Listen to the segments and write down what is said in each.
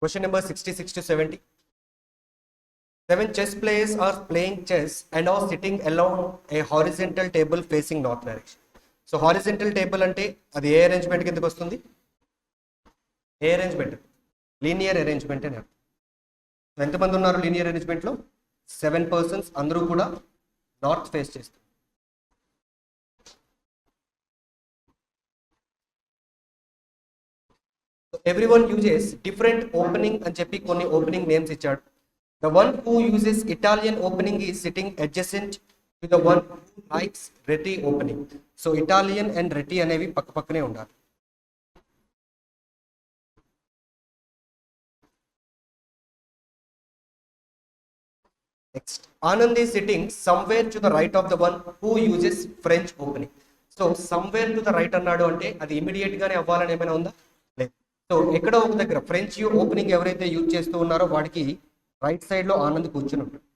Question number 66 to 70. Seven chess players are playing chess and are sitting along a horizontal table facing north direction. So horizontal table అంటే అది ఏ arrangement కిందకి వస్తుంది? ఏ arrangement? Linear arrangement అని అర్థం. ఎంతమంది ఉన్నారు linear అరేంజ్మెంట్లో? 7 persons, అందరూ కూడా నార్త్ ఫేస్ చేస్తారు. Everyone uses different opening అని చెప్పి కొన్ని ఓపెనింగ్ నేమ్స్ ఇచ్చాడు. The one who uses Italian opening is sitting adjacent to the one who likes Reti opening. So Italian and Reti అనేవి పక్క పక్కనే ఉండాలి. Next, Anand is sitting somewhere to the right of the one who uses French opening. So somewhere to the right అన్నాడు అంటే అది immediate గానే అవ్వాలని ఏమైనా ఉందా? లేదు. సో ఎక్కడో ఒక దగ్గర ఫ్రెంచ్ ఓపెనింగ్ ఎవరైతే యూజ్ చేస్తూ ఉన్నారో వాడికి రైట్ సైడ్ లో ఆనంద్ కూర్చుని ఉంటాడు.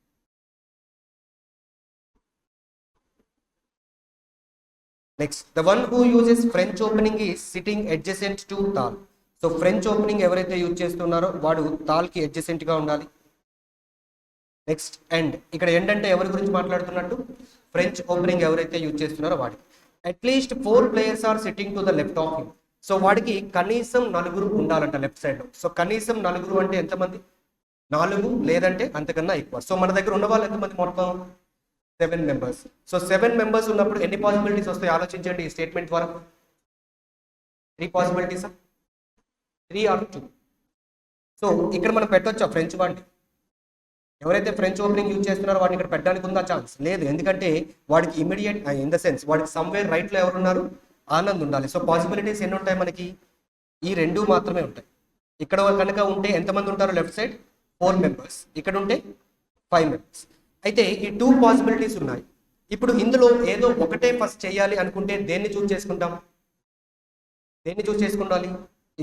Next, the one who uses French opening is sitting adjacent to Tal. So French opening ఎవరైతే యూజ్ చేస్తున్నారో వాడు తాల్కి అడ్జసెంట్ గా ఉండాలి. Next, end. ఇక్కడ ఎండ్ అంటే ఎవరి గురించి మాట్లాడుతున్నట్టు? ఫ్రెంచ్ ఓపెనింగ్ ఎవరైతే యూజ్ చేస్తున్నారో వాడికి. At least 4 players are sitting to the left of him. So వాడికి కనీసం 4 ఉండాలంట లెఫ్ట్ సైడ్ లో. సో కనీసం 4 అంటే ఎంతమంది? 4 లేదంటే అంతకన్నా ఎక్కువ. సో మన దగ్గర ఉన్న వాళ్ళు ఎంతమంది మొత్తం? 7 మెంబర్స్. సో 7 మెంబర్స్ ఉన్నప్పుడు ఎన్ని పాసిబిలిటీస్ వస్తాయి ఆలోచించండి ఈ స్టేట్మెంట్ ద్వారా. 3 పాసిబిలిటీస్, 3 ఆర్ 2. సో ఇక్కడ మనం పెట్టొచ్చా ఫ్రెంచ్ వాడిని? ఎవరైతే ఫ్రెంచ్ ఓపెనింగ్ యూజ్ చేస్తున్నారో వాడిని ఇక్కడ పెట్టడానికి ఉందా ఛాన్స్? లేదు. ఎందుకంటే వాడికి ఇమీడియట్ ఇన్ ద సెన్స్ వాడికి సమ్వేర్ రైట్ లో ఎవరున్నారు? ఆనంద్ ఉండాలి. సో పాసిబిలిటీస్ ఎన్ని ఉంటాయి మనకి? ఈ 2 మాత్రమే ఉంటాయి. ఇక్కడ కనుక ఉంటే ఎంతమంది ఉంటారు లెఫ్ట్ సైడ్? 4 మెంబర్స్. ఇక్కడ ఉంటే 5 మెంబర్స్. అయితే ఈ 2 పాసిబిలిటీస్ ఉన్నాయి. ఇప్పుడు ఇందులో ఏదో ఒకటే ఫస్ట్ చేయాలి అనుకుంటే దేన్ని చూస్ చేసుకుంటాం? దేన్ని చూస్ చేసుకుండాలి?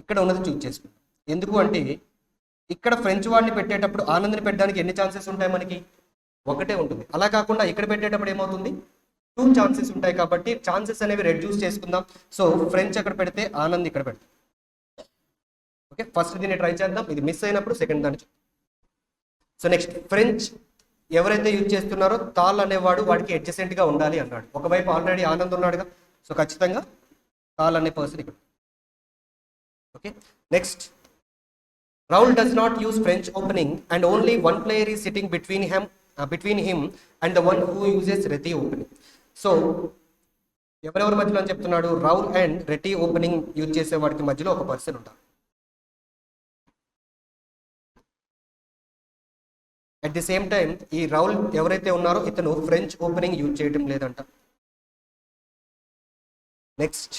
ఇక్కడ ఉన్నది చూస్ చేసుకుంటాం. ఎందుకు అంటే ఇక్కడ ఫ్రెంచ్ వాడిని పెట్టేటప్పుడు ఆనంద్ని పెట్టడానికి ఎన్ని ఛాన్సెస్ ఉంటాయి మనకి? ఒకటే ఉంటుంది. అలా కాకుండా ఇక్కడ పెట్టేటప్పుడు ఏమవుతుంది? 2 ఛాన్సెస్ ఉంటాయి. కాబట్టి ఛాన్సెస్ అనేవి రెడ్యూస్ చేసుకుందాం. సో ఫ్రెంచ్ అక్కడ పెడితే ఆనంద్ ఇక్కడ పెడతాం. ఓకే, ఫస్ట్ దీన్ని ట్రై చేద్దాం. ఇది మిస్ అయినప్పుడు సెకండ్ దాన్ని. సో నెక్స్ట్, ఫ్రెంచ్ ఎవరైతే యూజ్ చేస్తున్నారో తాల్ అనేవాడు వాడికి అడ్జసెంట్ గా ఉండాలి అన్నాడు. ఒకవైపు ఆల్రెడీ ఆనంద్ ఉన్నాడుగా. సో ఖచ్చితంగా తాల్ అనే పర్సన్ ఇక్కడ. Okay, next, Raul does not use French opening and only one player is sitting between him and the one who uses Reti opening. So ఎవరెవరి మధ్యలో అని చెప్తున్నాడు? రౌల్ అండ్ రెటీ ఓపెనింగ్ యూజ్ చేసే వాడికి మధ్యలో ఒక పర్సన్ ఉంటారు. అట్ ది సేమ్ టైం ఈ రౌల్ ఎవరైతే ఉన్నారో ఇతను ఫ్రెంచ్ ఓపెనింగ్ యూజ్ చేయడం లేదంట. Next,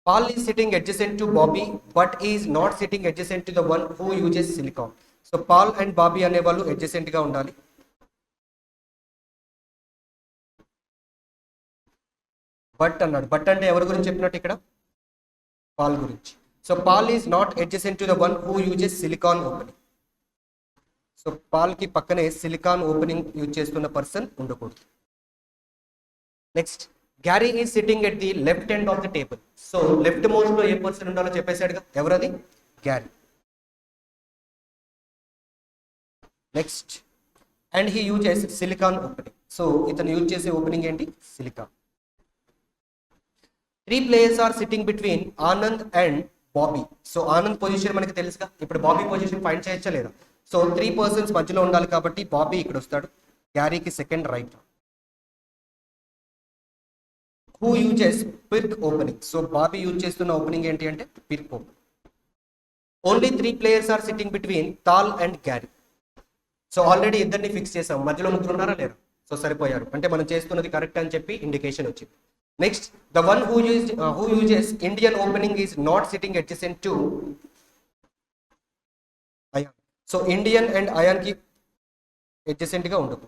Paul is sitting adjacent to Bobby but is not sitting adjacent to the one who uses silicon. So Paul and Bobby అనేవాళ్ళు adjacent గా ఉండాలి. But అన్నాడు. బట్ అంటే ఎవరి గురించి చెప్పినట్టు ఇక్కడ? పాల్ గురించి. So Paul is not adjacent to the one who uses silicon opening. So Paul కి పక్కనే సిలికాన్ ఓపెనింగ్ యూజ్ చేస్తున్న పర్సన్ ఉండకూడదు. Next, Gary is sitting at the left end of the table. So left most లో ఏ person ఉండాలో చెప్పేశాడుగా. ఎవరది? Gary. Next, and he uses silicon opening. So ఇతను యూజ్ చేసే ఓపెనింగ్ ఏంటి? Silicon. 3 players are sitting between Anand and Bobby. So Anand position మనకి తెలుసుగా. ఇప్పుడు బాబీ పొజిషన్ ఫైండ్ చేయొచ్చా లేదా? సో 3 పర్సన్స్ మధ్యలో ఉండాలి కాబట్టి బాబీ ఇక్కడ వస్తాడు. గ్యారీకి second right. Who uses Pirc opening. So Bobby use చేస్తున్న ఓపెనింగ్ ఏంటి అంటే Pirc opening. Only 3 players are sitting between Tal and Gary. So already ఇద్దరిని ఫిక్స్ చేసాం. మధ్యలో ముగ్గురు ఉన్నారా లేరు? సో సరిపోయారు. అంటే మనం చేస్తున్నది కరెక్ట్ అని చెప్పి ఇండికేషన్ వచ్చింది. Next, the one who uses Indian opening is not sitting adjacent to Ayan. So Indian and Ayan కి అడ్జసెంట్ గా ఉండదు.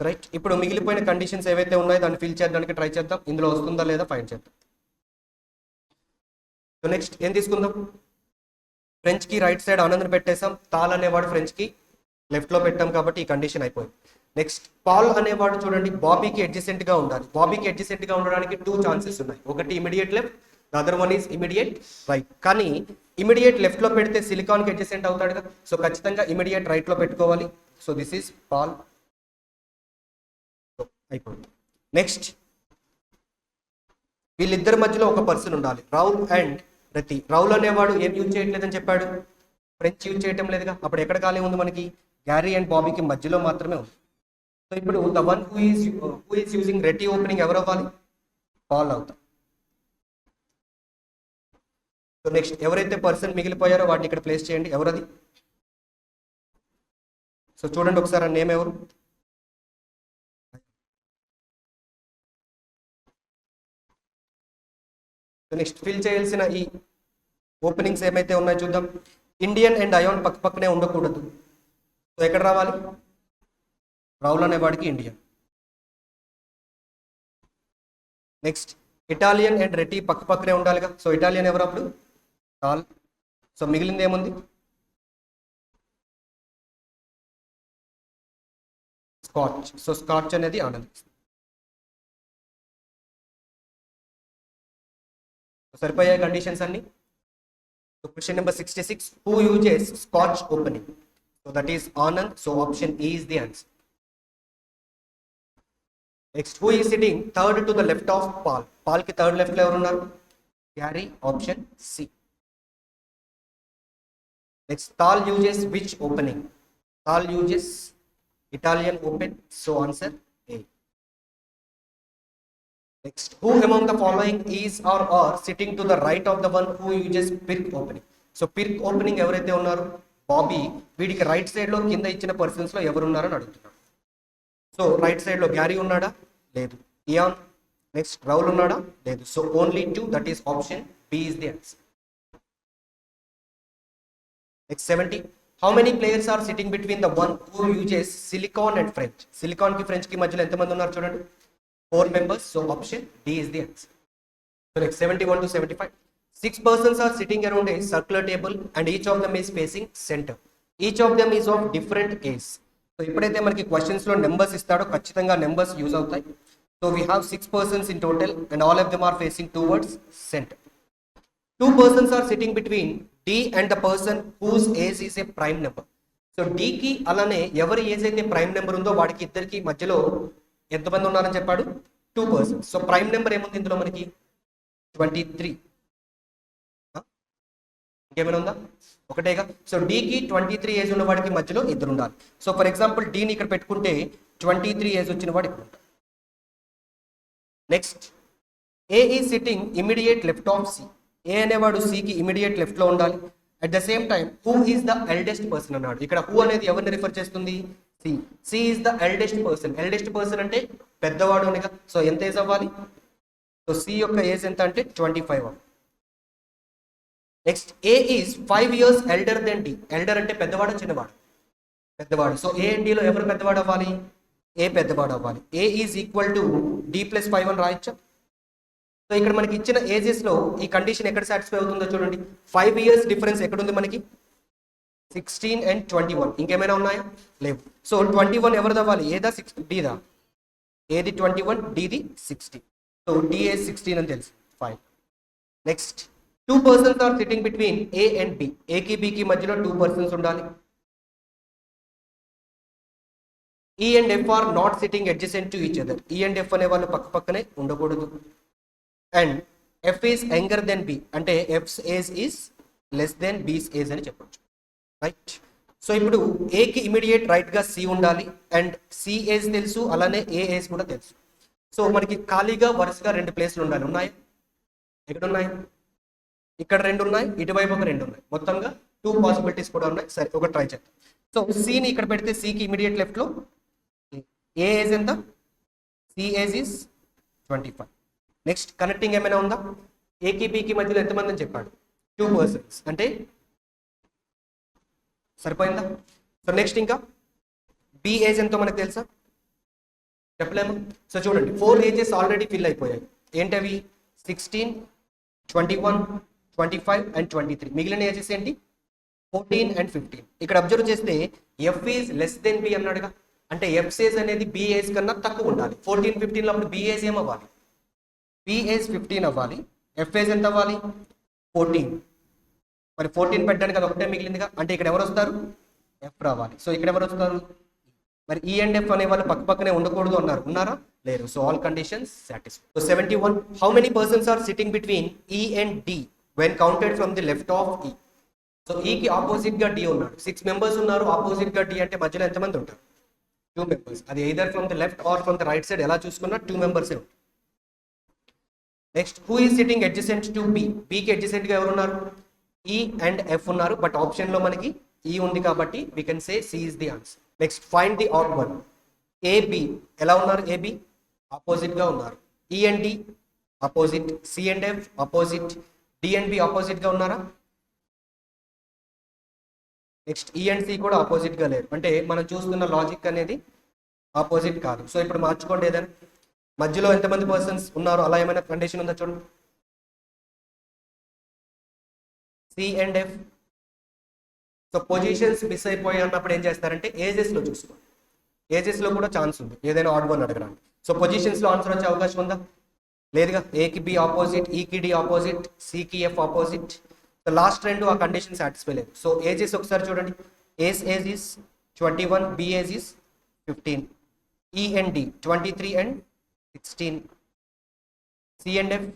రైట్, ఇప్పుడు మిగిలిపోయిన కండిషన్స్ ఏవైతే ఉన్నాయో దాన్ని ఫిల్ చేయడానికి ట్రై చేద్దాం. ఇందులో వస్తుందా లేదా ఫైండ్ చేద్దాం. సో నెక్స్ట్ ఏం తీసుకుందాం? ఫ్రెంచ్ కి రైట్ సైడ్ ఆనంద్ పెట్టేసాం. తాల్ అనేవాడు ఫ్రెంచ్ కి లెఫ్ట్ లో పెట్టాం కాబట్టి ఈ కండిషన్ అయిపోయింది. నెక్స్ట్ పాల్ అనేవాడు చూడండి బాబీకి అడ్జసెంట్ గా ఉండాలి. బాబీకి అడ్జసెంట్ గా ఉండడానికి 2 ఛాన్సెస్ ఉన్నాయి. ఒకటి immediate left, the other one is immediate right. కానీ ఇమిడియట్ లెఫ్ట్ లో పెడితే సిలికాన్ కి అడ్జసెంట్ అవుతాడుగా, సో ఖచ్చితంగా ఇమిడియట్ రైట్ లో పెట్టుకోవాలి. So this is Paul. అయిపోయింది. నెక్స్ట్ వీళ్ళిద్దరి మధ్యలో ఒక పర్సన్ ఉండాలి, రౌల్ అండ్ రతి. రౌల్ అనేవాడు ఏం యూజ్ చేయట్లేదని చెప్పాడు, ఫ్రెంచ్ యూజ్ చేయటం లేదుగా. అప్పుడు ఎక్కడ ఖాళీ ఉంది మనకి, గ్యారీ అండ్ బాబీకి మధ్యలో మాత్రమే ఉంది. సో ఇప్పుడు the one who is using Reti opening ఎవరు అవ్వాలి, పాల్ అవుతాం. సో నెక్స్ట్ ఎవరైతే పర్సన్ మిగిలిపోయారో వాటిని ఇక్కడ ప్లేస్ చేయండి. ఎవరది, సో చూడండి ఒకసారి ఆ నేమ్ ఎవరు. సో నెక్స్ట్ ఫిల్ చేయాల్సిన ఈ ఓపెనింగ్స్ ఏమైతే ఉన్నాయో చూద్దాం. ఇండియన్ అండ్ అయాన్ పక్క పక్కనే ఉండకూడదు. సో ఎక్కడ రావాలి, రౌల్ అనేవాడికి Indian. Next Italian and Reti పక్క పక్కనే ఉండాలిగా. సో ఇటాలియన్ ఎవరు అప్పుడు, టాల్. సో మిగిలింది ఏముంది, స్కాచ్. సో స్కాచ్ అనేది ఆనంద్. సరిపోయాయి కండిషన్స్ అన్ని. So question number 66, who uses Scotch opening. So that is Anand. So option E is the answer. Next who is sitting third to the left of Paul. Paul కి third left లో ఎవరు ఉన్నారు, Gary. Option C. Next Tal uses which opening. Tal uses Italian open. So answer A. Next, who among the following is or are sitting to the right of the one who uses Pirk opening? So Pirk opening ఎవరైతే ఉన్నారో బాబీ, వీడికి right side లో కింద ఇచ్చిన persons లో ఎవరు ఉన్నారని అడుగుతున్నాడు. సో రైట్ సైడ్ లో గ్యారీ ఉన్నాడా, లేదు. ఇయాన్, నెక్స్ట్ రౌల్ ఉన్నాడా, లేదు. So only 2, that is option B is the answer. Next 70, how many players are sitting between the one who uses silicon and French? Silicon కి French కి మధ్యలో ఎంతమంది ఉన్నారు చూడండి, 4 members. So option D is the answer. So next 71 to 75, 6 persons are sitting around a circular table and each of them is facing center. Each of them is of different age. So ఇప్పుడైతే మనకి questions లో numbers ఇస్తాడో ఖచ్చితంగా numbers use అవుతాయి. So we have 6 persons in total and all of them are facing towards center. 2 persons are sitting between D and the person whose age is a prime number. So D కి అలానే ఎవరి age అయితే prime number ఉందో వాడికి ఇద్దరికి మధ్యలో ఎంతమంది ఉన్నారని చెప్పాడు, 2 persons. సో ప్రైమ్ నెంబర్ ఏముంది ఇందులో మనకి, 23. ఇంకేమైనా ఉందా, ఒకటేగా. సో డీకి 23 ఏజ్ ఉన్న వాడికి మధ్యలో ఇద్దరు ఉండాలి. సో ఫర్ ఎగ్జాంపుల్ డీని ఇక్కడ పెట్టుకుంటే 23 ఏజ్ వచ్చిన వాడు ఇక్కడ ఉంటాడు. Next A is sitting immediate left of C. A అనేవాడు సికి ఇమిడియట్ లెఫ్ట్ లో ఉండాలి. At the same time who is the eldest person అన్నాడు. ఇక్కడ హూ అనేది ఎవరిని రిఫర్ చేస్తుంది, C. C is the eldest person. Eldest person అంటే పెద్దవాడు అనేగా. సో ఎంత ఏజ్ అవ్వాలి, సో సి యొక్క ఏజ్ ఎంత అంటే 25. Next A is 5 years elder than D. Elder అంటే పెద్దవాడు చిన్నవాడు, పెద్దవాడు. సో ఏ అండ్ డిలో ఎవరు పెద్దవాడు అవ్వాలి, ఏ పెద్దవాడు అవ్వాలి. ఏ ఈజ్ ఈక్వల్ టు D+5 అని రాయొచ్చా. సో ఇక్కడ మనకి ఇచ్చిన ఏజెస్ లో ఈ కండిషన్ ఎక్కడ సాటిస్ఫై అవుతుందో చూడండి. 5 years డిఫరెన్స్ ఎక్కడుంది మనకి, 16 and 21. ఇంకేమైనా ఉన్నాయా, లేవు. సో 21 ఎవరిది అవ్వాలి, ఏదా డిదా, ఏది 21, డిది 16. సో డి ఏజ్ 16 అని తెలుసు, 5. Next 2 persons are sitting between A and B. ఏకి బికి మధ్యలో 2 persons ఉండాలి. E and F are not sitting adjacent to each other. E and F అనే వాళ్ళు పక్క పక్కనే ఉండకూడదు. And F is younger than B, అంటే F's age is less than B's age అని చెప్పొచ్చు, రైట్. సో ఇప్పుడు ఏకి ఇమీడియట్ రైట్ గా సి ఉండాలి అండ్ సి ఏజ్ తెలుసు, అలానే ఏ ఏజ్ కూడా తెలుసు. సో మనకి ఖాళీగా వరుసగా 2 ప్లేస్లు ఉండాలి. ఉన్నాయి, ఎక్కడ ఉన్నాయి, ఇక్కడ 2 ఉన్నాయి, ఇటువైపు ఒక 2 ఉన్నాయి. మొత్తంగా 2 పాసిబిలిటీస్ కూడా ఉన్నాయి. సరే ఒక ట్రై చేద్దాం. సో సిని ఇక్కడ పెడితే సికి ఇమీడియట్ లెఫ్ట్ లో ఏ ఏజ్ ఎంత, C age is 25. Next connecting ఏమైనా ఉందా, ఏకి బికి మధ్యలో ఎంతమంది అని చెప్పాడు, 2 persons, అంటే సరిపోయిందా. సో నెక్స్ట్ ఇంకా బి ఏజ్ ఎంతో మనకు తెలుసా, చెప్పలేము. సో చూడండి 4 ఏజెస్ ఆల్రెడీ ఫిల్ అయిపోయాయి. ఏంటవి, 16, 21, 25 and 23. మిగిలిన ఏజెస్ ఏంటి, 14 and 15. ఇక్కడ అబ్జర్వ్ చేస్తే F is less than B అన్నాడుగా. అంటే ఎఫ్ ఏజ్ అనేది బి ఏజ్ కన్నా తక్కువ ఉండాలి. 14, 15లో అప్పుడు బి ఏజ్ ఏమవ్వాలి? బి ఏజ్ 15 అవ్వాలి. ఎఫ్ ఏజ్ ఎంత అవ్వాలి? 14. మరి 14 పెట్టడానికి అది ఒకటే మిగిలిందిగా, అంటే ఇక్కడ ఎవరు వస్తారు? ఎఫ్ రావాలి. సో ఇక్కడ ఎవరు వస్తారు? మరి ఈ అండ్ ఎఫ్ అనే వాళ్ళు పక్క పక్కనే ఉండకూడదు అన్నారు, ఉన్నారా? లేరు. So all conditions satisfy. So 71, how many persons are sitting between E and D when counted from the left of E? So ఈకి ఆపోజిట్ గా డి ఉన్నాడు. 6 మెంబర్స్ ఉన్నారు. ఆపోజిట్ గా డి అంటే మధ్యలో ఎంతమంది ఉంటారు? 2 మెంబర్స్. అది either from the left or from the right side ఎలా చూసుకున్నా 2 మెంబర్సే ఉంటారు. Next, who is sitting adjacent to B? బికి అడ్జసెంట్ గా ఎవరు ఉన్నారు? ఈ అండ్ ఎఫ్ ఉన్నారు. బట్ ఆప్షన్ లో మనకి ఈ ఉంది కాబట్టి we can say C is the answer. Next, find the odd one. A B ఎలా ఉన్నారు? ఏబి ఆపోజిట్ గా ఉన్నారు. E and D opposite, C and F opposite, D and B opposite గా ఉన్నారా? నెక్స్ట్, ఈ అండ్ సి కూడా opposite గా లేరు. అంటే మనం చూస్తున్న లాజిక్ అనేది ఆపోజిట్ కాదు. సో ఇప్పుడు మార్చుకోండి ఏదైనా. మధ్యలో ఎంతమంది పర్సన్స్ ఉన్నారు అలా ఏమైనా కండిషన్ ఉందా చూడండి. C and F. So positions miss అయిపోయి అన్నప్పుడు ఏం చేస్తారంటే ఏజెస్ లో చూసుకోండి. ఏజెస్ లో కూడా ఛాన్స్ ఉంది ఏదైనా ఆడ్ వన్ అడగడానికి. సో పొజిషన్స్ లో ఆన్సర్ వచ్చే అవకాశం ఉందా? లేదుగా. ఏకి బి ఆపోజిట్, ఈకి డి ఆపోజిట్, సికి ఎఫ్ ఆపోజిట్. సో లాస్ట్ రెండు ఆ కండిషన్ సాటిస్ఫై లేదు. సో ఏజెస్ ఒకసారి చూడండి. Age is 21, B age is 15, E and D 23 and 16, C and F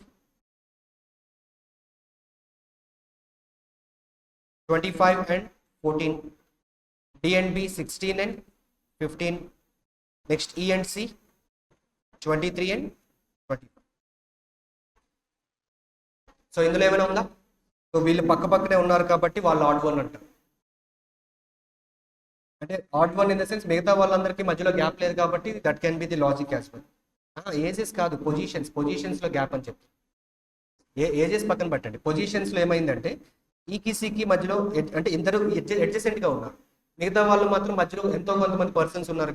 25 and 14, D and B 16 and 15. Next, E and C 23 and 25. So ఇందులో ఏమైనా ఉందా? So వీళ్ళు పక్క పక్కనే ఉన్నారు కాబట్టి వాళ్ళు ఆడ్ వన్ అంటారు. అంటే odd one in the sense మిగతా వాళ్ళందరికీ మధ్యలో గ్యాప్ లేదు కాబట్టి that can be the logic as well. Ages కాదు, పొజిషన్స్ లో గ్యాప్ అని చెప్తారు. ఏజెస్ పక్కన పెట్టండి. పొజిషన్స్ లో ఏమైందంటే ఈకి సికి మధ్యలో అంటే ఇద్దరు అడ్జసెంట్ గా ఉన్నారు. మిగతా వాళ్ళు మాత్రం మధ్యలో ఎంతో కొంతమంది పర్సన్స్ ఉన్నారు.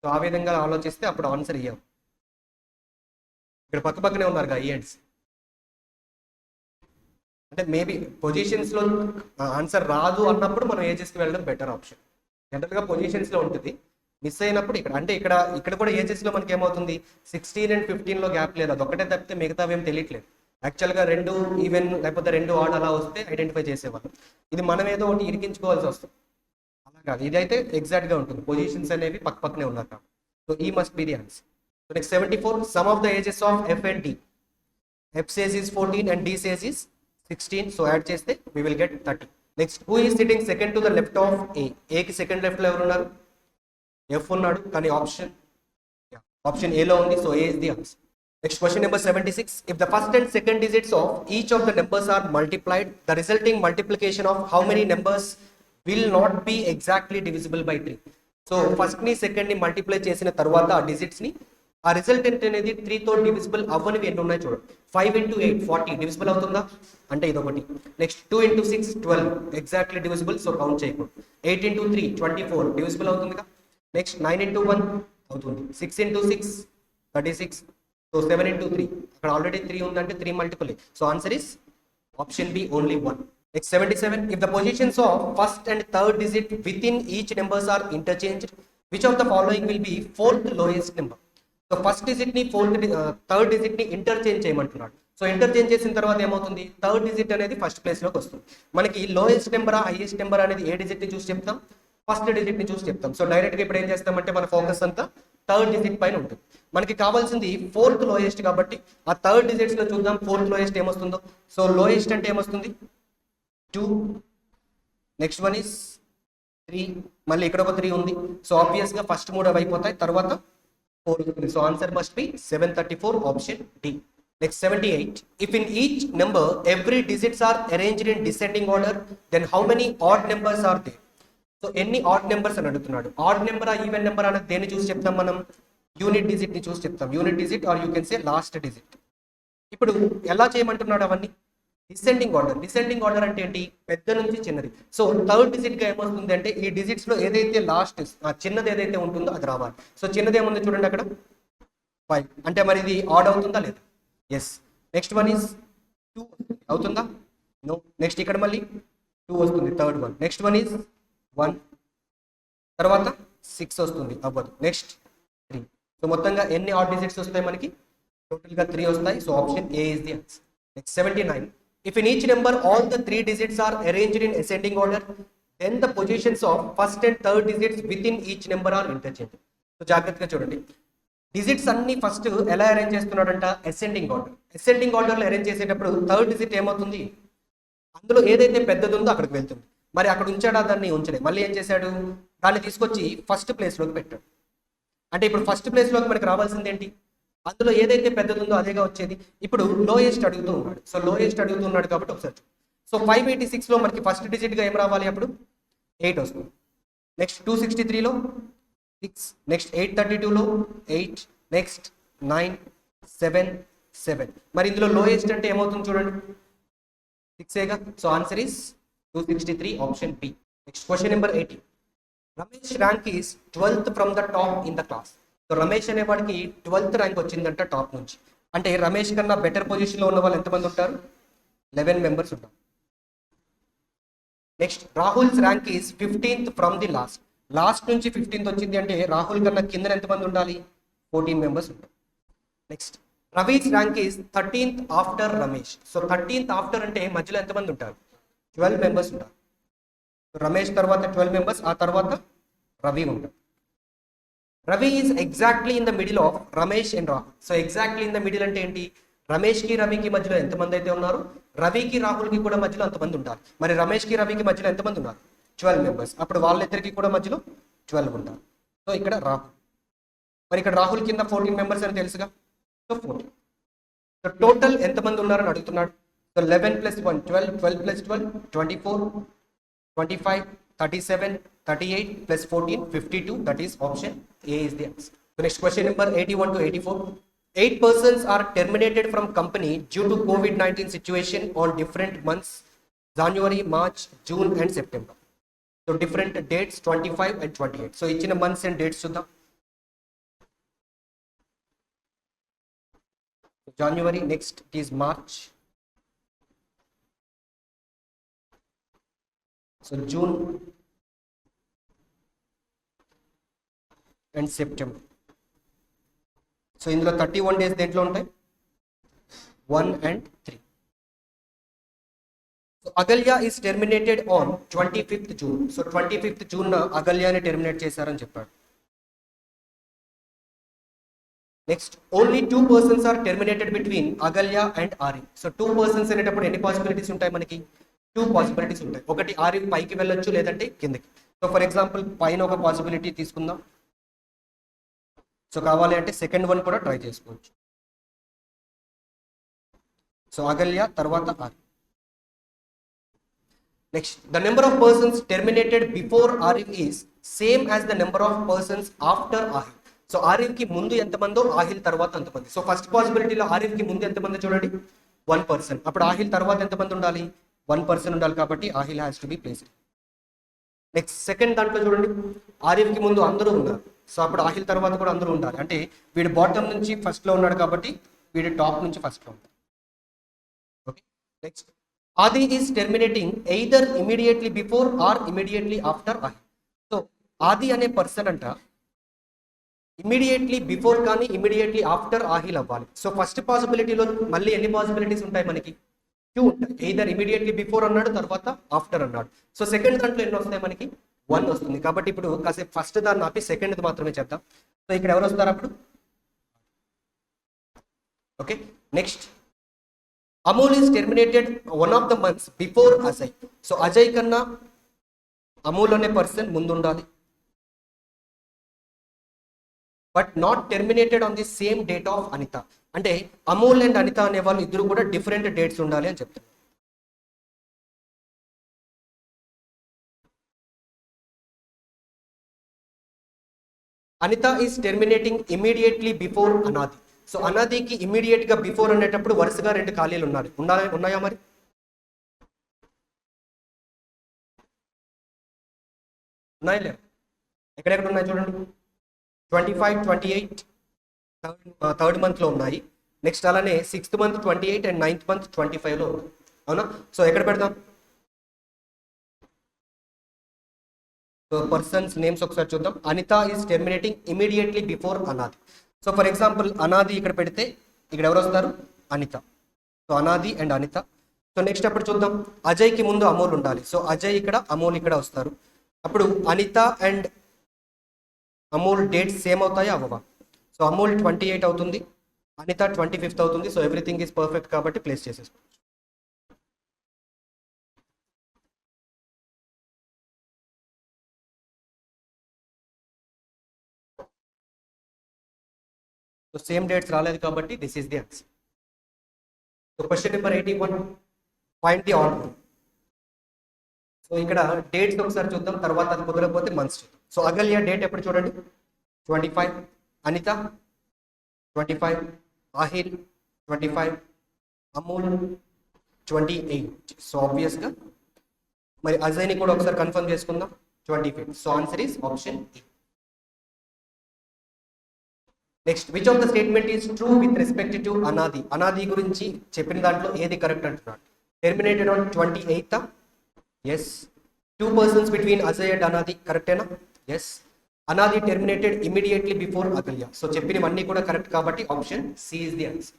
సో ఆ విధంగా ఆలోచిస్తే అప్పుడు ఆన్సర్ ఇయ్యాం. ఇక్కడ పక్క పక్కనే ఉన్నారు ఈ అండ్స్. అంటే మేబీ పొజిషన్స్ లో ఆన్సర్ రాదు అన్నప్పుడు మనం ఏజెస్కి వెళ్ళడం బెటర్ ఆప్షన్. జనరల్ గా పొజిషన్స్ లో ఉంటుంది. మిస్ అయినప్పుడు ఇక్కడ అంటే ఇక్కడ కూడా ఏజెస్ లో మనకి ఏమవుతుంది? 16 and 15 లో గ్యాప్ లేదు. అదొక్కటే తప్పితే మిగతావి ఏం తెలియట్లేదు. యాక్చువల్గా 2 ఈవెన్ లేకపోతే 2 ఆడ్ అలా వస్తే ఐడెంటిఫై చేసేవాళ్ళం. ఇది మనం ఏదో ఒకటి ఇరికించుకోవాల్సి వస్తుంది. అలా కాదు, ఇదైతే ఎగ్జాక్ట్ గా ఉంటుంది. పొజిషన్స్ అనేవి పక్క పక్కనే ఉన్నారు కాబట్టి. So E must be the answer. So next 74, sum of the ages of F and D. F's age is 14 and D's age is 16. So add చేస్తే we will get 30. Next, who is sitting second to the left of A? ఏకి second left లో ఎవరు ఉన్నారు? F ఉన్నాడు. కానీ option ఏలో ఉంది. So A is the answer. Next question number 76, if the first and second digits of each of the numbers are multiplied, the resulting multiplication of how many numbers will not be exactly divisible by 3. So first ని second ని multiply చేసిన తర్వాత ఆ digits ని ఆ resultant అనేది 3 తో divisible అవ్వనివి ఎన్ని ఉన్నాయి చూడండి. 5 into 8 40 డివిజిబుల్ అవుతుందా? అంటే ఇదొకటి. Next 2 into 6 12 exactly divisible, so count చేయకూడదు. 8 into 3 24 డివిజిబుల్ అవుతుందిగా. నెక్స్ట్ 9 into 1 అవుతుంది. 6 into 6 36. సో 7 into 3 అక్కడ ఆల్రెడీ 3 ఉందంటే 3 multiple. So answer is option B only 1. Next 77, if the positions of first and third digit within each numbers are interchanged, which of the following will be fourth lowest number? So first digit ని third digit ని interchange చేయమంటున్నాడు. So interchange చేసిన తర్వాత ఏమవుతుంది? Third digit అనేది first place లోకి వస్తుంది. మనకి లోయెస్ట్ నెంబరా హైయెస్ట్ నెంబర్ అనేది ఏ డిజిట్ ని చూసి చెప్తాం? ఫస్ట్ డిజిట్ ని చూసి చెప్తాం. సో డైరెక్ట్ గా ఇప్పుడు ఏం చేస్తామంటే మన ఫోకస్ అంతా థర్డ్ డిజిట్ పైన ఉంటుంది. మనకి కావాల్సింది ఫోర్త్ లోయెస్ట్ కాబట్టి ఆ థర్డ్ డిజిట్స్ లో చూద్దాం ఫోర్త్ లోయెస్ట్ ఏమొస్తుందో. సో లోయెస్ట్ అంటే ఏమొస్తుంది? 2. Next one is 3. మళ్ళీ ఇక్కడ ఒక 3 ఉంది. సో ఆబ్వియస్ గా ఫస్ట్ 3 అవి అయిపోతాయి, తర్వాత 4 ఉంటుంది. So answer must be 734, option D. Next 78, if in each number every digits are arranged in descending order, then how many odd numbers are there? So ఎన్ని ఆడ్ నెంబర్స్ అని అడుగుతున్నాడు. Odd number even number అనేది దేన్ని చూసి చెప్తాం మనం? Unit digit ని చూసి చెప్తాం. Unit digit or you can say last digit. ఇప్పుడు ఎలా చేయమంటున్నాడు అవన్నీ? Descending order. డిసెండింగ్ ఆర్డర్ అంటే ఏంటి? పెద్ద నుంచి చిన్నది. సో థర్డ్ డిజిట్ గా ఏమొస్తుంది అంటే ఈ డిజిట్స్ లో ఏదైతే లాస్ట్ చిన్నది ఏదైతే ఉంటుందో అది రావాలి. సో చిన్నది ఏముంది చూడండి అక్కడ 5. అంటే మరి ఇది ఆడ్ అవుతుందా లేదా? ఎస్. నెక్స్ట్ వన్ ఈస్ 2 అవుతుందా? నో. నెక్స్ట్ ఇక్కడ మళ్ళీ 2 వస్తుంది, third one. Next one is 1, తర్వాత 6 వస్తుంది, అవ్వదు. నెక్స్ట్ 3. సో మొత్తంగా ఎన్ని ఆడ్ డిజిట్స్ వస్తాయి మనకి? టోటల్గా 3 వస్తాయి. So option A is the answer. Next 79. If in each number all the 3 digits are arranged in ascending order, then the positions of first and third digits within each number are interchangeable. So జాగ్రత్తగా చూడండి, digits అన్ని first ఎలా arrange చేస్తున్నాడంట? Ascending order. Ascending ఆర్డర్లో arrange చేసేటప్పుడు third digit ఏమవుతుంది? అందులో ఏదైతే పెద్దది ఉందో అక్కడికి వెళ్తుంది. మరి అక్కడ ఉంచాడా? దాన్ని ఉంచలే. మళ్ళీ ఏం చేశాడు? దాన్ని తీసుకొచ్చి ఫస్ట్ ప్లేస్లోకి పెట్టాడు. అంటే ఇప్పుడు ఫస్ట్ ప్లేస్లోకి మనకి రావాల్సింది ఏంటి? అందులో ఏదైతే పెద్దది ఉందో అదేగా వచ్చేది. ఇప్పుడు లోయెస్ట్ అడుగుతూ ఉన్నాడు. సో లోయెస్ట్ అడుగుతున్నాడు కాబట్టి ఒకసారి. సో 586లో మనకి ఫస్ట్ డిజిట్గా ఏం రావాలి? అప్పుడు 8 వస్తుంది. నెక్స్ట్ 263లో 6, నెక్స్ట్ 832లో 8, నెక్స్ట్ 9, 7, 7. మరి ఇందులో లోయెస్ట్ అంటే ఏమవుతుంది చూడండి, 6ఏగా. So answer is 263, option B. Next question number 80. Ramesh rank is 12th from the top in the class. So Ramesh అనేవాడికి 12th ర్యాంక్ వచ్చిందంట టాప్ నుంచి. అంటే రమేష్ కన్నా బెటర్ పొజిషన్లో ఉన్న వాళ్ళు ఎంతమంది ఉంటారు? 11 మెంబర్స్ ఉంటారు. Next Rahul's rank is 15th from the last. Last నుంచి 15th వచ్చింది అంటే రాహుల్ కన్నా కింద ఎంతమంది ఉండాలి? 14 మెంబర్స్ ఉంటారు. Next Ravi's rank is 13th after Ramesh. So 13th after అంటే మధ్యలో ఎంతమంది ఉంటారు? 12 మెంబర్స్ ఉంటారు. రమేష్ తర్వాత 12 మెంబర్స్, ఆ తర్వాత రవి ఉంటారు. Ravi is exactly in the middle of Ramesh and Rahul. So exactly in the middle అంటే ఏంటి? రమేష్కి రవికి మధ్యలో ఎంతమంది అయితే ఉన్నారు, రవికి రాహుల్కి కూడా మధ్యలో అంతమంది ఉంటారు. మరి రమేష్కి రవికి మధ్యలో ఎంతమంది ఉన్నారు? 12 మెంబర్స్. అప్పుడు వాళ్ళిద్దరికి కూడా మధ్యలో 12 ఉంటారు. సో ఇక్కడ రాహుల్. మరి ఇక్కడ రాహుల్ కింద 14 మెంబర్స్ అని తెలుసుగా. సో 14. సో టోటల్ ఎంతమంది ఉన్నారని అడుగుతున్నాడు. So 11 + 1 12, 12 + 12 24, 25, 37, 38 + 14 52. That is option A is the answer. So next question number 81 to 84. 8 persons are terminated from company due to COVID-19 situation on different months: January, March, June and September. So different dates 25 and 28. So each in a months and dates to the January, next it is March, so June and September. So ఇందులో 31 days దేంట్లో ఉంటాయి? 1 and 3. So Agalya is terminated on 25th June. So 25th June అగల్యాని terminate చేశారని చెప్పాడు. Next only 2 persons are terminated between Agalya and Arif. So 2 persons అనేటప్పుడు ఎన్ని possibilities ఉంటాయి మనకి? 2 పాసిబిలిటీస్ ఉంటాయి. ఒకటి ఆరిఫ్ పైకి వెళ్ళొచ్చు, లేదంటే కిందకి. సో ఫర్ ఎగ్జాంపుల్ పైన ఒక పాసిబిలిటీ తీసుకుందాం. సో కావాలి అంటే సెకండ్ వన్ కూడా ట్రై చేసుకోవచ్చు. సో అగల్యా తర్వాత Arif. Next the number of persons terminated before Arif is same as the number of persons after Arif. So Arif కి ముందు ఎంతమందో ఆహిల్ తర్వాత అంతమంది. సో ఫస్ట్ పాసిబిలిటీలో ఆరిఫ్ కి ముందు ఎంతమంది చూడండి? 1 person. అప్పుడు ఆహిల్ తర్వాత ఎంతమంది ఉండాలి? 1 person ఉండాలి. కాబట్టి Ahil has to be placed. Next second దాంట్లో చూడండి, ఆరిఫ్ కి ముందు అందరూ ఉన్నారు. సో అప్పుడు ఆహిల్ తర్వాత కూడా అందరూ ఉండాలి. అంటే వీడు బాటమ్ నుంచి ఫస్ట్ లో ఉన్నాడు కాబట్టి వీడు టాప్ నుంచి ఫస్ట్ లో ఉంటాడు. Okay. Next Adi is terminating either immediately before or immediately after Ahil. So Adi అనే పర్సన్ అంట ఇమీడియట్లీ బిఫోర్ కానీ ఇమీడియట్లీ ఆఫ్టర్ ఆహిల్ అవ్వాలి. సో ఫస్ట్ పాసిబిలిటీలో మళ్ళీ ఎన్ని పాసిబిలిటీస్ ఉంటాయి మనకి? 2 ఉంటాయి. ఎయిదర్ ఇమీడియట్లీ బిఫోర్ అన్నాడు, తర్వాత ఆఫ్టర్ అన్నాడు. సో సెకండ్ దాంట్లో ఎన్ని వస్తాయి మనకి? 1 వస్తుంది. కాబట్టి ఇప్పుడు కాసేపు ఫస్ట్ దాన్ని ఆపి సెకండ్ మాత్రమే చేద్దాం. సో ఇక్కడ ఎవరు వస్తారు అప్పుడు? Okay. Next Amul is terminated 1 of the months before Ajay. So Ajay కన్నా అమూల్ అనే పర్సన్ ముందు ఉండాలి. But not terminated on the same date of Anita. అంటే అమూల్ అండ్ అనిత అనే వాళ్ళు ఇద్దరు కూడా డిఫరెంట్ డేట్స్ ఉండాలి అని చెప్తారు. Anita is terminating immediately before Anadi. So అనాదికి ఇమీడియట్ గా బిఫోర్ అనేటప్పుడు వరుసగా 2 ఖాళీలు ఉన్నాయా మరి? ఉన్నాయా లేవు? ఎక్కడెక్కడ ఉన్నాయి చూడండి. 25, 28 థర్డ్ మంత్ లో ఉన్నాయి. నెక్స్ట్ అలానే 6th month 28 and 9th month 25 లో ఉన్నాయి. అవునా? సో ఎక్కడ పెడదాం? సో పర్సన్స్ నేమ్స్ ఒకసారి చూద్దాం. Anita is terminating immediately before Anadi. So for example Anadi ఇక్కడ పెడితే ఇక్కడ ఎవరు వస్తారు? Anita. So Anadi and Anita. So next అప్పుడు చూద్దాం, అజయ్కి ముందు అమోల్ ఉండాలి. సో అజయ్ ఇక్కడ, అమోల్ ఇక్కడ వస్తారు. అప్పుడు Anita and Amol dates same అవుతాయా అవ్వవా? సో అమోల్ 28 అవుతుంది, అనిత 25th అవుతుంది. సో ఎవ్రీథింగ్ ఈజ్ పర్ఫెక్ట్ కాబట్టి ప్లేస్ చేసేసుకో. సో సేమ్ డేట్స్ రాలేదు కాబట్టి this is the answer. So question number 81, find the order. So ఇక్కడ డేట్స్ ఒకసారి చూద్దాం, తర్వాత అది కుదరకపోతే మంత్స్ చూద్దాం. సో అగల్య డేట్ ఎప్పుడు చూడండి, 25, అనిత 25, ఆహిల్ 25, అమూల్ 28. సో ఆబ్వియస్గా మరి అజయ్ని కూడా ఒకసారి కన్ఫర్మ్ చేసుకుందాం, 25. So answer is option A. Next, which of the statement is true with respect to Anadi? Anadi గురించి చెప్పిన దాంట్లో ఏది కరెక్ట్ అంటున్నాడు? Terminated on 28th. Yes. 2 persons between Ajay and Anadi, కరెక్టేనా? Yes. Anadi terminated immediately before Agalya. So చెప్పినవన్నీ కూడా కరెక్ట్ కాబట్టి option C is the answer.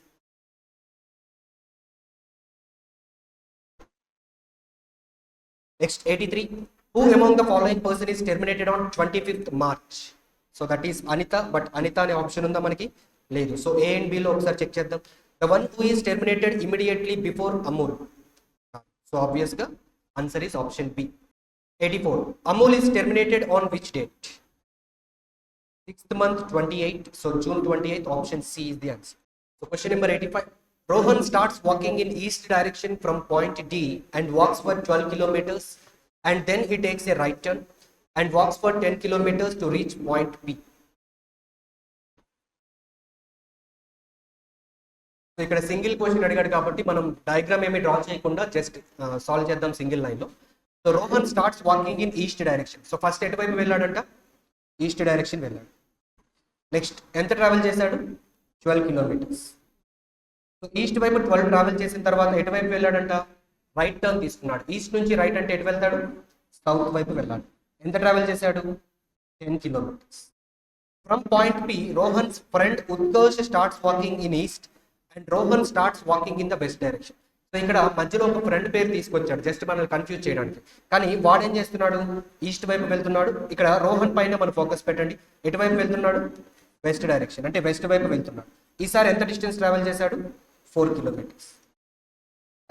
Next 83, who among the following person is terminated on 25th March? So that is Anita, but Anita అనే option ఉందా మనకి? లేదు. So A and బిలో ఒకసారి చెక్ చేద్దాం. The one who is terminated immediately before Amul. So obviously answer is option B. 84, Amul is terminated on which date? 6th month 28. సో June 28th, option C is the answer. So question number 85, Rohan starts walking in east direction from point D and walks for 12 kilometers and then he takes a right turn and walks for 10 kilometers to reach point P. So ఇక్కడ single question అడిగాడు కాబట్టి మనం diagram ఏమి draw చేయకుండా just solve చేద్దాం single లైన్లో. So Rohan starts walking in east direction. So first ఎటువైపు వెళ్ళాడంట? East direction వెళ్ళాడు. నెక్స్ట్ ఎంత ట్రావెల్ చేశాడు? 12 kilometers. సో ఈస్ట్ వైపు 12 ట్రావెల్ చేసిన తర్వాత ఎటువైపు వెళ్ళాడంట? రైట్ టర్న్ తీసుకున్నాడు. ఈస్ట్ నుంచి రైట్ అంటే ఎటు వెళ్తాడు? సౌత్ వైపు వెళ్ళాడు. ఎంత ట్రావెల్ చేశాడు? 10 kilometers. From point P, Rohan's friend Utkarsh starts walking in east and Rohan starts walking in the west direction. So ఇక్కడ మధ్యలో ఒక ఫ్రెండ్ పేరు తీసుకొచ్చాడు జస్ట్ మనల్ని కన్ఫ్యూజ్ చేయడానికి. కానీ వాడు ఏం చేస్తున్నాడు? ఈస్ట్ వైపు వెళ్తున్నాడు. ఇక్కడ రోహన్ పైన మనం ఫోకస్ పెట్టండి. ఎటువైపు వెళ్తున్నాడు? వెస్ట్ డైరెక్షన్, అంటే వెస్ట్ వైపు వెళ్తున్నాడు. ఈసారి ఎంత డిస్టెన్స్ ట్రావెల్ చేశాడు? 4 kilometers.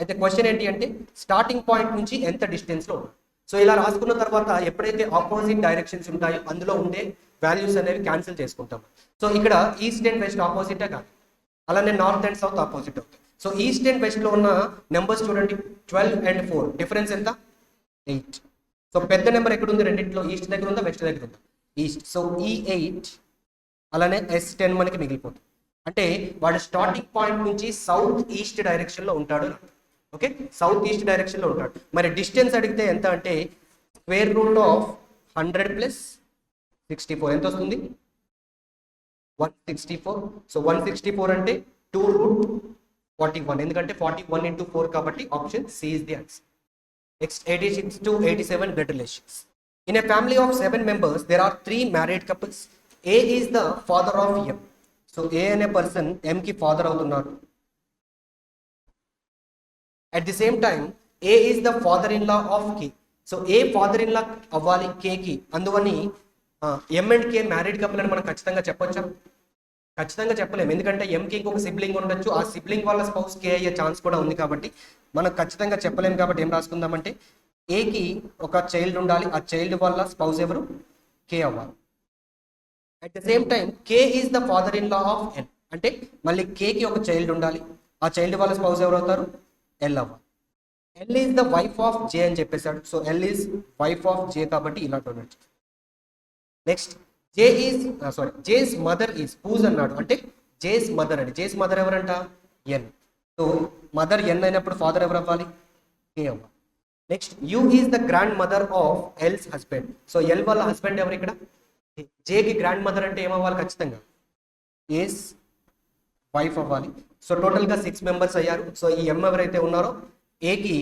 అయితే క్వశ్చన్ ఏంటి అంటే స్టార్టింగ్ పాయింట్ నుంచి ఎంత డిస్టెన్స్లో ఉన్నాడు. సో ఇలా రాసుకున్న తర్వాత ఎప్పుడైతే ఆపోజిట్ డైరెక్షన్స్ ఉంటాయో అందులో ఉండే వాల్యూస్ అనేవి క్యాన్సిల్ చేసుకుంటాం. సో ఇక్కడ ఈస్ట్ అండ్ వెస్ట్ ఆపోజిటే కాదు, అలానే నార్త్ అండ్ సౌత్ ఆపోజిట్ అవుతాయి. సో ఈస్ట్ అండ్ వెస్ట్లో ఉన్న నెంబర్స్ చూడండి, 12 and 4 డిఫరెన్స్ ఎంత? 8. సో పెద్ద నెంబర్ ఎక్కడ ఉంది రెండింటిలో? ఈస్ట్ దగ్గర ఉందా, వెస్ట్ దగ్గర ఉందా? ఈస్ట్. సో E8 అలానే S10 మనకి మిగిలిపోతుంది. అంటే వాడు స్టార్టింగ్ పాయింట్ నుంచి సౌత్ ఈస్ట్ డైరెక్షన్లో ఉంటాడు. ఓకే, సౌత్ ఈస్ట్ డైరెక్షన్లో ఉంటాడు. మరి డిస్టెన్స్ అడిగితే ఎంత అంటే స్క్వేర్ రూట్ ఆఫ్ 100 + 64 ఎంత వస్తుంది? 164. సో 164 అంటే 2√41, ఎందుకంటే 41 × 4 కాబట్టి option C is the answer. Next 86 to 87, blood relations. In a family of 7 members, there are 3 married couples. A is the father of M. So A అనే person M కి father అవుతున్నారు. At the same time, A is the father-in-law of K. So A father-in-law అవ్వాలి K కి, అందువని M and K married couple అని మనం ఖచ్చితంగా చెప్పొచ్చా? ఖచ్చితంగా చెప్పలేము, ఎందుకంటే ఎంకి ఇంకొక సిబ్లింగ్ ఉండొచ్చు, ఆ సిబ్లింగ్ వాళ్ళ స్పౌస్ కే అయ్యే ఛాన్స్ కూడా ఉంది కాబట్టి మనం ఖచ్చితంగా చెప్పలేము. కాబట్టి ఏం రాసుకుందామంటే ఏకి ఒక చైల్డ్ ఉండాలి, ఆ చైల్డ్ వాళ్ళ స్పౌస్ ఎవరు? కే అవ్వాలి. At the same time K is the father-in-law of N, అంటే మళ్ళీ కేకి ఒక చైల్డ్ ఉండాలి, ఆ చైల్డ్ వాళ్ళ స్పౌస్ ఎవరు అవుతారు? ఎల్ అవ్వాలి. L is the wife of J అని చెప్పేశాడు. So L is wife of J కాబట్టి ఇలా denote. Next J is J's mother is whose అన్నాడు, అంటే జేస్ మదర్ అని. జేస్ మదర్ ఎవరంట? ఎన్. సో మదర్ ఎన్ అయినప్పుడు ఫాదర్ ఎవరు అవ్వాలి? కే అవ్వాలి. Next you is the grand mother of else husband. So L వాళ్ళ హస్బెండ్ ఎవరు ఇక్కడ? జేకి గ్రాండ్ మదర్ అంటే ఏమవ్వాలి? ఖచ్చితంగా ఏస్ వైఫ్ అవ్వాలి. సో టోటల్గా 6 members అయ్యారు. సో ఈ ఎం ఎవరైతే ఉన్నారో ఏకి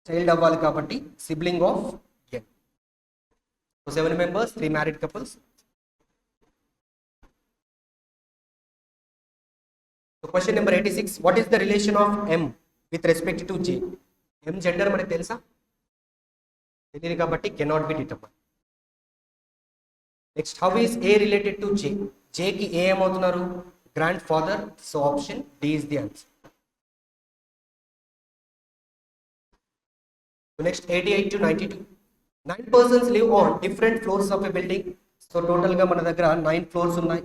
చైల్డ్ అవ్వాలి కాబట్టి sibling of So 7 members, 3 married couples. So question number 86. What is the relation of M with respect to J? M gender మనకి తెలుసా? తెలియదు కాబట్టి cannot be determined. Next, how is A related to J? J కి A ఏమవుతున్నారు? Grandfather. So option D is the answer. So next 88 to 92. 9 persons live on different floors of a building. So total గా మన దగ్గర 9 floors ఉన్నాయి.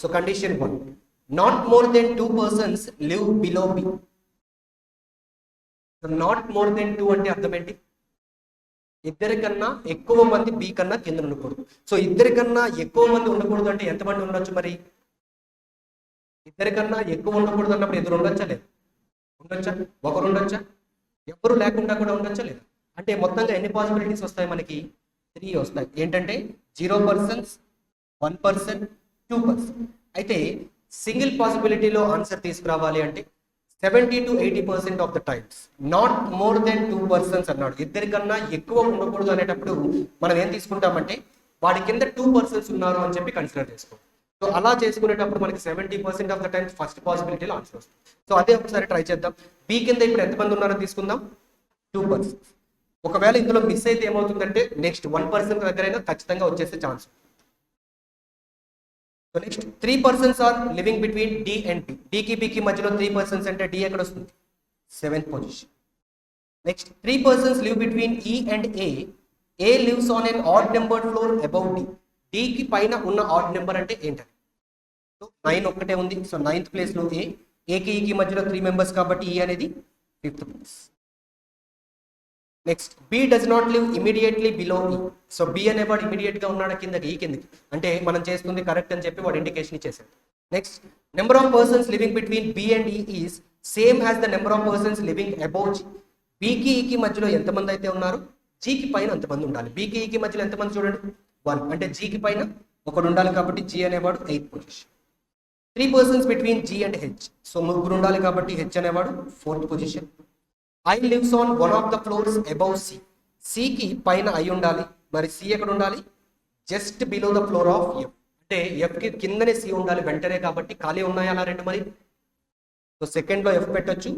So condition 1. Not more than 2 persons live below B. So not more than 2 అంటే అర్థం ఏంటి? ఇద్దరికన్నా ఎక్కువ మంది B కన్నా కింద ఉండకూడదు. సో ఇద్దరికన్నా ఎక్కువ మంది ఉండకూడదు అంటే ఎంతమంది ఉండొచ్చు మరి? ఇద్దరికన్నా ఎక్కువ ఉండకూడదు అన్నప్పుడు ఇద్దరు ఉండొచ్చా లేదు? ఉండొచ్చా? ఒకరు ఉండొచ్చా? ఎవరు లేకుండా కూడా ఉండొచ్చా లేదా? అంటే మొత్తంగా ఎన్ని పాసిబిలిటీస్ వస్తాయి మనకి? 3 వస్తాయి. ఏంటంటే 0 persons, 1 person, 2 person. అయితే సింగిల్ పాసిబిలిటీలో ఆన్సర్ తీసుకురావాలి అంటే 70 to 80% of the times not more than 2 persons అన్నాడు. ఇద్దరికన్నా ఎక్కువ ఉండకూడదు అనేటప్పుడు మనం ఏం తీసుకుంటామంటే వాడి కింద 2 persons ఉన్నారు అని చెప్పి కన్సిడర్ చేసుకోవాలి. సో అలా చేసుకునేటప్పుడు మనకి 70% ఆఫ్ ద టైమ్స్ ఫస్ట్ పాసిబిలిటీలో ఆన్సర్ వస్తుంది. సో అదే ఒకసారి ట్రై చేద్దాం. బి కింద ఇప్పుడు ఎంతమంది ఉన్నారో తీసుకుందాం, 2 persons. ఒకవేళ ఇందులో మిస్ అయితే ఏమవుతుందంటే నెక్స్ట్ 1 person దగ్గరైనా ఖచ్చితంగా వచ్చేసే chance. So next 3 persons are living between D and B. డికి బికి మధ్యలో 3 persons అంటే డి ఎక్కడ వస్తుంది? 7th position. Next 3 persons live between E and A. A lives on an odd numbered floor above D. డికి పైన ఉన్న ఆడ్ నెంబర్ అంటే ఏంటది? సో 9 ఒక్కటే ఉంది. సో 9th ప్లేస్లో ఏ. ఏకి ఈకి మధ్యలో 3 members కాబట్టి ఈ అనేది 5th place. Next B does not live immediately below E. So B అనేవాడు ఇమీడియట్ గా ఉన్నాడు కిందకి, ఈ కిందకి, అంటే మనం చేస్తుంది కరెక్ట్ అని చెప్పి వాడు ఇండికేషన్ ఇచ్చేసాడు. Next number of persons living between B and E is same as the number of persons living above G. బికి ఈకి మధ్యలో ఎంతమంది అయితే ఉన్నారు, జీకి పైన అంతమంది ఉండాలి. బికి ఈకి మధ్యలో ఎంతమంది చూడండి, 1. అంటే జీకి పైన ఒకడు ఉండాలి కాబట్టి జీ అనేవాడు 8th position. 3 persons between G and H. So ముగ్గురు ఉండాలి కాబట్టి హెచ్ అనేవాడు 4th position. I lives on one of the floors above C. సికి పైన ఐ ఉండాలి, మరి సి ఎక్కడ ఉండాలి? Just below the floor of F. అంటే ఎఫ్ కి కిందనే సి ఉండాలి వెంటనే, కాబట్టి ఖాళీ ఉన్నాయి అలా రెండు మరి. సో సెకండ్ లో ఎఫ్ పెట్టొచ్చు,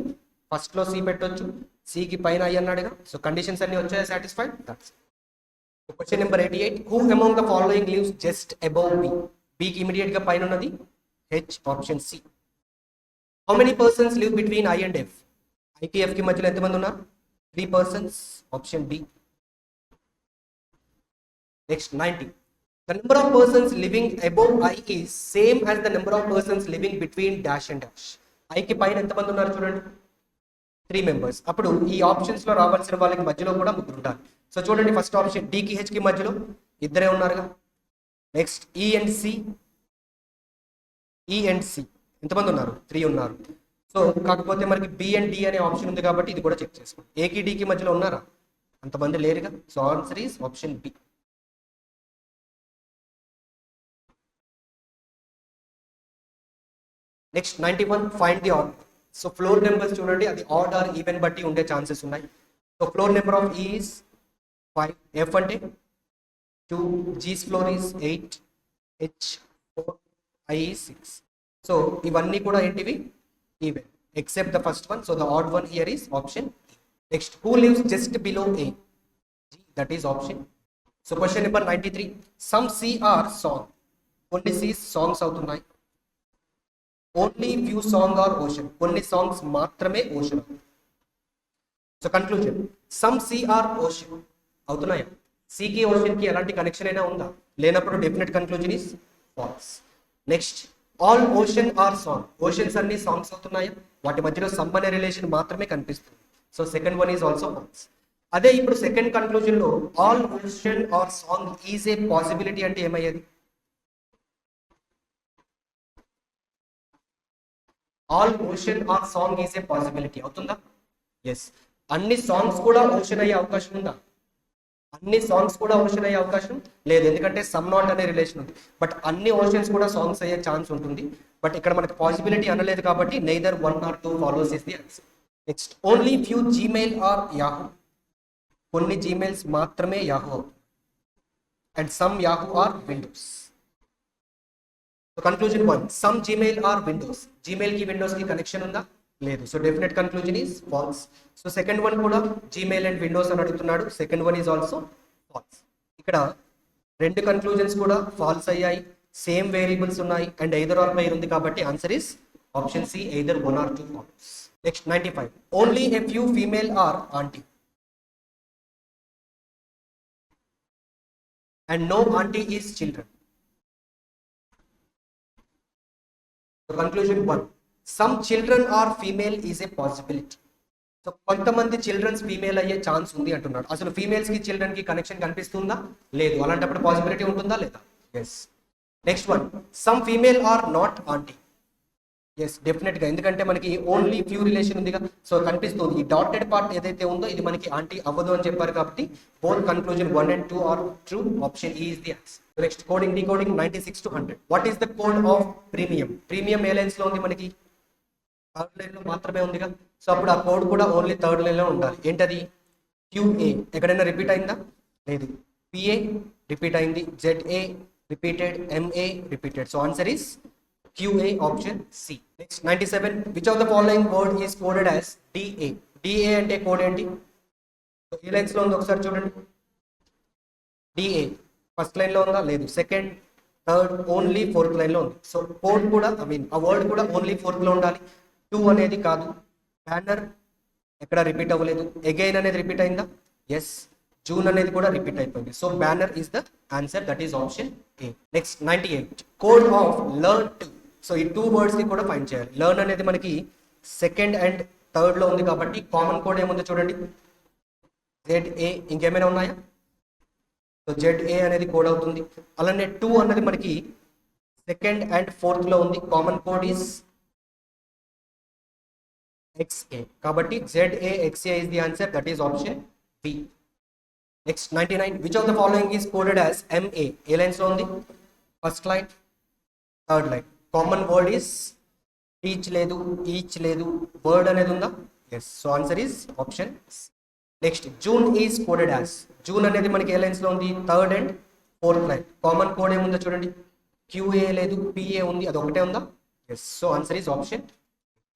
ఫస్ట్ లో సి పెట్టొచ్చు, సికి పైన ఐ అన్నాడుగా. సో కండిషన్స్ అన్ని వచ్చాయి, satisfied. That's question number 88. Who among the following lives just above B. బికి ఇమీడియట్ గా పైన ఉన్నది H, option C. How many persons live between I and F. ఐకి ఎఫ్ కి మధ్యలో ఎంతమంది ఉన్నారు? 3 persons, option B. Next 90. The number of persons living above I is same as the number of persons living between dash and dash. I కి పైన ఎంతమంది ఉన్నారు చూడండి, 3 members. అప్పుడు ఈ ఆప్షన్స్ లో రావాల్సిన వాళ్ళకి మధ్యలో కూడా ముగ్గురు ఉంటారు. సో చూడండి, ఫస్ట్ ఆప్షన్ డి కి హెచ్ కి మధ్యలో ఇద్దరే ఉన్నారుగా. నెక్స్ట్ ఈ అండ్ సి, ఈ అండ్ సి ఎంతమంది ఉన్నారు? 3 ఉన్నారు. సో కాకపోతే మనకి బి అండ్ డి అనే ఆప్షన్ ఉంది కాబట్టి ఇది కూడా చెక్ చేసుకోండి. ఏకి డికి మధ్యలో ఉన్నారా? అంతమంది లేరుగా. So answer is option B. Next 91. Find the odd. So floor numbers చూడండి, అది ఆడ్ ఆర్ ఈవెన్ బట్టి ఉండే ఛాన్సెస్ ఉన్నాయి. So floor number of E is 5, F అంటే 2, G's floor is 8, H 4, I 6. So ఇవన్నీ కూడా ఏంటివి? Even, except the first one. So the odd one here is option. Next who lives just below A. That is option. So question number 93. Some sea are song. కొన్ని seas songs అవుతున్నాయి. Only few song are ocean. కొన్ని songs మాత్రమే ocean. So conclusion, some sea are ocean అవుతున్నాయా? సికి ocean కి ఎలాంటి connection అయినా ఉందా? లేనప్పుడు definite conclusion is false. Next all ocean are song. Oceans అన్ని సాంగ్స్ అవుతున్నాయా? వాటి మధ్యలో సమ్ అనే రిలేషన్ మాత్రమే కనిపిస్తుంది. So second one is also false. అదే ఇప్పుడు సెకండ్ కన్క్లూజన్ లో all ocean are song is a possibility అంటే ఏమయ్యేది? All ocean are song is a possibility అవుతుందా? ఎస్. అన్ని సాంగ్స్ కూడా ఓషన్ అయ్యే అవకాశం ఉందా? అన్ని సాంగ్స్ కూడా ఓషన్ అయ్యే అవకాశం లేదు, ఎందుకంటే సమ్ నాట్ అనే రిలేషన్ ఉంది. బట్ అన్ని ఓషన్స్ కూడా సాంగ్స్ అయ్యే ఛాన్స్ ఉంటుంది. బట్ ఇక్కడ మనకి పాసిబిలిటీ అనలేదు కాబట్టి neither 1 or 2 follows is the answer. Next, only few Gmail are Yahoo. కొన్ని జీమెయిల్స్ మాత్రమే Yahoo and some Yahoo are Windows. Conclusion 1, some Gmail are Windows. Gmail కి విండోస్ కి కనెక్షన్ ఉందా? లేదు. So definite conclusion is false. So second one కూడా Gmail and Windows అని అడుగుతున్నాడు. Second one is also false. ఇక్కడ రెండు కన్క్లూజన్స్ కూడా ఫాల్స్ అయ్యాయి, సేమ్ వేరియబుల్స్ ఉన్నాయి అండ్ ఎయిదర్ ఆర్ పైర్ ఉంది కాబట్టి answer is option C, either 1 or 2 false. Next 95, only a few female are aunty and no aunty is children. Conclusion 1, some children are female is a possibility. So కొంతమంది childrens female అయ్యే chance ఉంది అంటున్నాడు. అసలు females కి children కి connection కనిపిస్తుందా? లేదు. అలాంటప్పుడు పాసిబిలిటీ ఉంటుందా లేదా? Yes. Next one, some female are not aunty. Yes, definite గా, ఎందుకంటే మనకి ఓన్లీ ఫ్యూ రిలేషన్ ఉందిగా. సో కనిపిస్తుంది ఈ డాటెడ్ పార్ట్ ఏదైతే ఉందో ఇది మనకి ఆంటీ అవ్వదు అని చెప్పారు కాబట్టి both conclusion 1 and 2 are true. Option E is the answer. Next, coding decoding 96 to 100. What is the code of premium? Premium ఏ లైన్స్ లో ఉంది? మనకి థర్డ్ లైన్ లో మాత్రమే ఉందిగా. సో అప్పుడు ఆ కోడ్ కూడా ఓన్లీ థర్డ్ లైన్ లో ఉండాలి. ఏంటది? QA. ఎక్కడైనా రిపీట్ అయిందా? లేదు. PA రిపీట్ అయింది, ZA repeated, MA repeated. So answer is QA, option C. Next 97, which of the following word is coded as DA. DA అంటే కోడ్ ఏంటి? ఏ లైన్స్ లో ఉందో ఒకసారి చూడండి. DA ఫస్ట్ లైన్ లో ఉందా? లేదు. Second, third, only fourth line లో ఉంది. సో కోడ్ కూడా ఆ వర్డ్ కూడా ఓన్లీ ఫోర్త్ లో ఉండాలి. 2 అనేది కాదు. బ్యానర్ ఎక్కడ రిపీట్ అవ్వలేదు. అగైన్ అనేది రిపీట్ అయిందా? ఎస్. జూన్ అనేది కూడా రిపీట్ అయిపోయింది. So banner is the answer, that is option A. Next 98, code of learn to. So ఈ 2 వర్డ్స్ ని కూడా ఫైండ్ చేయాలి. లెర్న్ అనేది మనకి సెకండ్ అండ్ థర్డ్ లో ఉంది కాబట్టి కామన్ కోడ్ ఏముందో చూడండి. ZA. ఇంకేమైనా ఉన్నాయా? సో ZA అనేది కోడ్ అవుతుంది. అలానే 2 అన్నది మనకి సెకండ్ అండ్ ఫోర్త్ లో ఉంది. Common code is XA. కాబట్టి ZA XA is the answer, that is option B. Next 99, which of the following is coded as MA? ఏ లైన్స్ లో ఉంది? First line, third line. Common word is teach లేదు, each లేదు. Word అనేది ఉందా? Yes. So answer is option C. Next, June is coded as. June అనేది మనకి ఏ లైన్స్ లో ఉంది? Third and fourth line. Common code ఏముందో చూడండి. QA లేదు, PA ఉంది, అది ఒకటే ఉందా? Yes. So answer is option